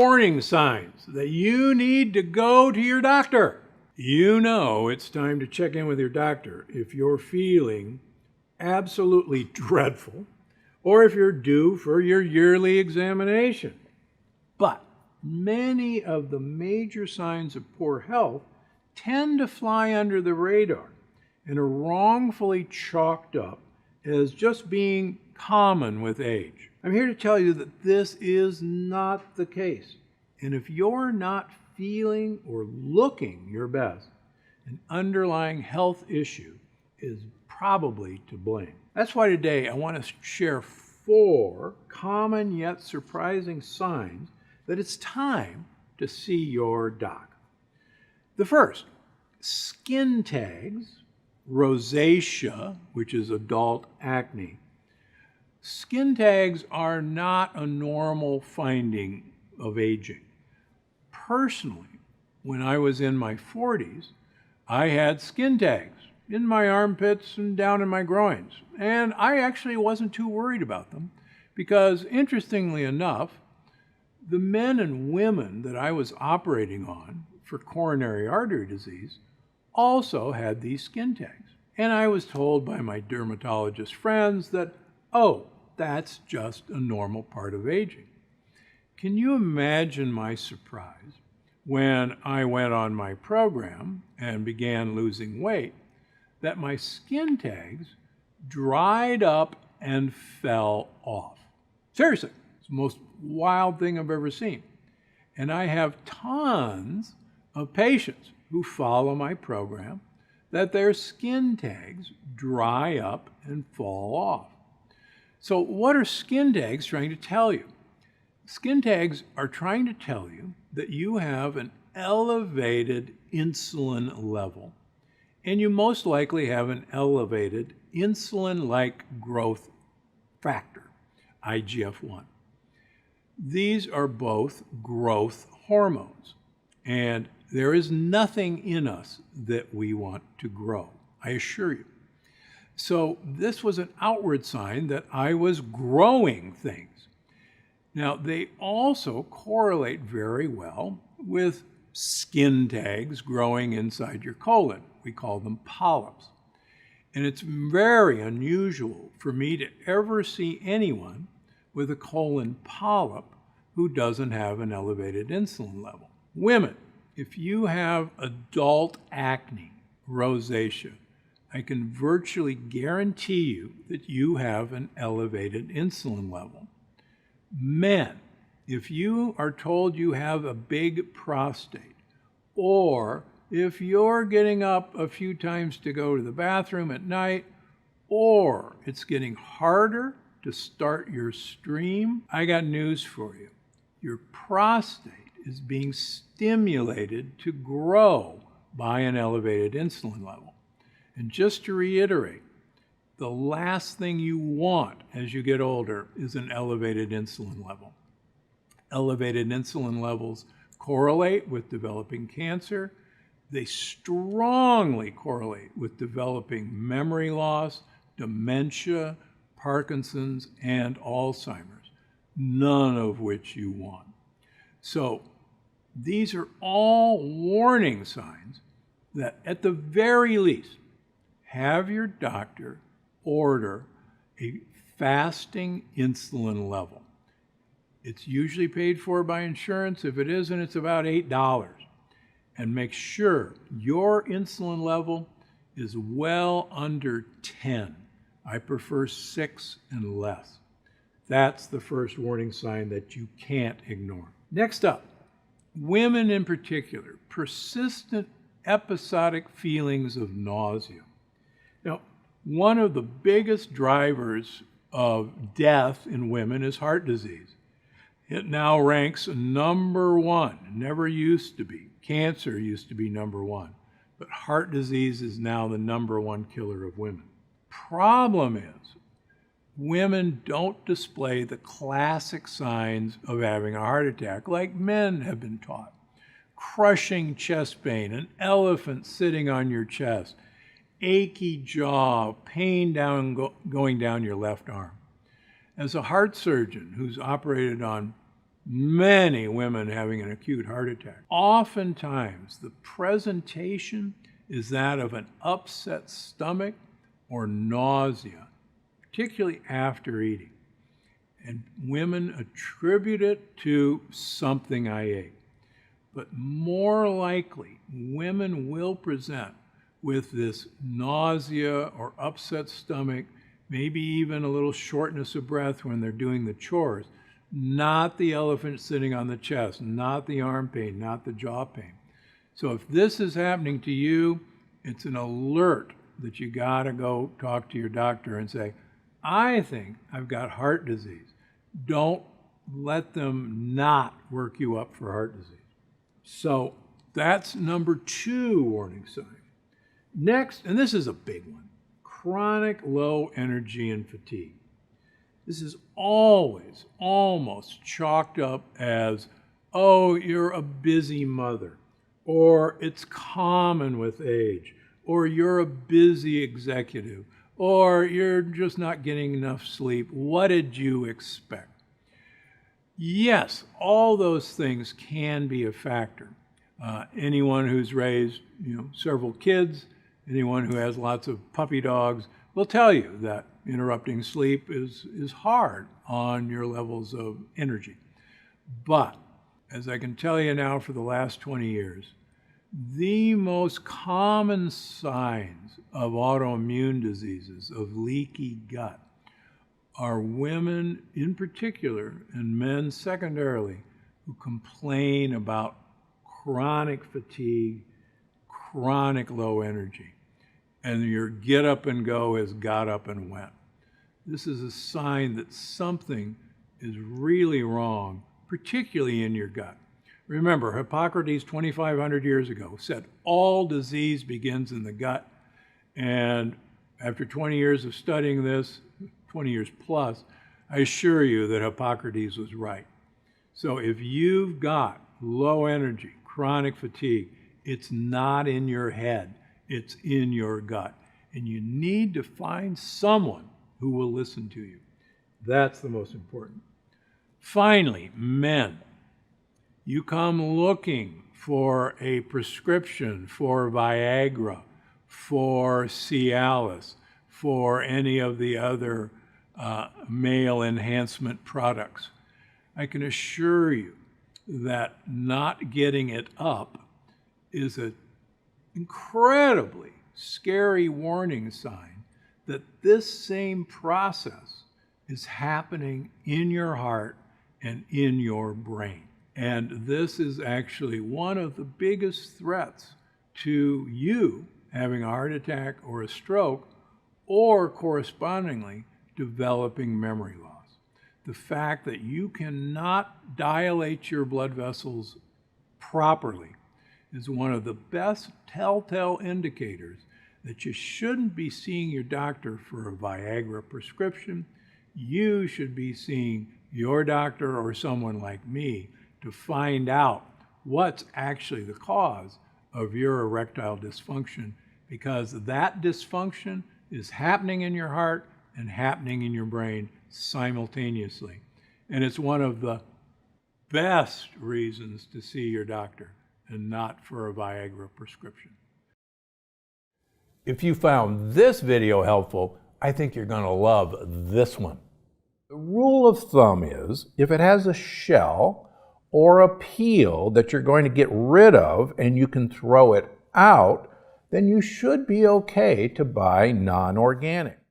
warning signs that you need to go to your doctor. You know it's time to check in with your doctor if you're feeling absolutely dreadful or if you're due for your yearly examination. But many of the major signs of poor health tend to fly under the radar and are wrongfully chalked up as just being common with age. I'm here to tell you that this is not the case. And if you're not feeling or looking your best, an underlying health issue is probably to blame. That's why today I want to share 4 common yet surprising signs that it's time to see your doc. The first, skin tags, rosacea, which is adult acne. Skin tags are not a normal finding of aging. Personally, when I was in my 40s, I had skin tags in my armpits and down in my groins. And I actually wasn't too worried about them because, interestingly enough, the men and women that I was operating on for coronary artery disease also had these skin tags. And I was told by my dermatologist friends that, oh, that's just a normal part of aging. Can you imagine my surprise when I went on my program and began losing weight that my skin tags dried up and fell off? Seriously, it's the most wild thing I've ever seen. And I have tons of patients who follow my program that their skin tags dry up and fall off. So what are skin tags trying to tell you? Skin tags are trying to tell you that you have an elevated insulin level, and you most likely have an elevated insulin-like growth factor, IGF-1. These are both growth hormones, and there is nothing in us that we want to grow, I assure you. So this was an outward sign that I was growing things. Now, they also correlate very well with skin tags growing inside your colon. We call them polyps. And it's very unusual for me to ever see anyone with a colon polyp who doesn't have an elevated insulin level. Women, if you have adult acne, rosacea, I can virtually guarantee you that you have an elevated insulin level. Men, if you are told you have a big prostate, or if you're getting up a few times to go to the bathroom at night, or it's getting harder to start your stream, I got news for you. Your prostate is being stimulated to grow by an elevated insulin level. And just to reiterate, the last thing you want as you get older is an elevated insulin level. Elevated insulin levels correlate with developing cancer. They strongly correlate with developing memory loss, dementia, Parkinson's, and Alzheimer's, none of which you want. So these are all warning signs that at the very least, have your doctor order a fasting insulin level. It's usually paid for by insurance. If it isn't, it's about $8. And make sure your insulin level is well under 10. I prefer 6 and less. That's the first warning sign that you can't ignore. Next up, women in particular, persistent episodic feelings of nausea. Now, one of the biggest drivers of death in women is heart disease. It now ranks number 1. It never used to be. Cancer used to be number 1. But heart disease is now the number 1 killer of women. Problem is, women don't display the classic signs of having a heart attack like men have been taught. Crushing chest pain, an elephant sitting on your chest, achy jaw, pain going down your left arm. As a heart surgeon who's operated on Many women having an acute heart attack. Oftentimes, the presentation is that of an upset stomach or nausea, particularly after eating. And women attribute it to something I ate. But more likely, women will present with this nausea or upset stomach, maybe even a little shortness of breath when they're doing the chores. Not the elephant sitting on the chest, not the arm pain, not the jaw pain. So if this is happening to you, it's an alert that you gotta go talk to your doctor and say, I think I've got heart disease. Don't let them not work you up for heart disease. So that's number 2 warning sign. Next, and this is a big one, chronic low energy and fatigue. This is always almost chalked up as, oh, you're a busy mother, or it's common with age, or you're a busy executive, or you're just not getting enough sleep. What did you expect? Yes, all those things can be a factor. Anyone who's raised, several kids, anyone who has lots of puppy dogs will tell you that interrupting sleep is hard on your levels of energy. But as I can tell you now for the last 20 years, the most common signs of autoimmune diseases, of leaky gut, are women in particular, and men secondarily, who complain about chronic fatigue, chronic low energy, and your get up and go has got up and went. This is a sign that something is really wrong, particularly in your gut. Remember, Hippocrates 2,500 years ago said all disease begins in the gut, and after 20 years of studying this, 20 years plus, I assure you that Hippocrates was right. So if you've got low energy, chronic fatigue, it's not in your head, it's in your gut. And you need to find someone who will listen to you. That's the most important. Finally, men, you come looking for a prescription for Viagra, for Cialis, for any of the other male enhancement products. I can assure you that not getting it up is an incredibly scary warning sign that this same process is happening in your heart and in your brain. And this is actually one of the biggest threats to you having a heart attack or a stroke, or correspondingly developing memory loss. The fact that you cannot dilate your blood vessels properly is one of the best telltale indicators that you shouldn't be seeing your doctor for a Viagra prescription. You should be seeing your doctor or someone like me to find out what's actually the cause of your erectile dysfunction, because that dysfunction is happening in your heart and happening in your brain simultaneously. And it's one of the best reasons to see your doctor and not for a Viagra prescription. If you found this video helpful, I think you're going to love this one. The rule of thumb is if it has a shell or a peel that you're going to get rid of and you can throw it out, then you should be okay to buy non-organic.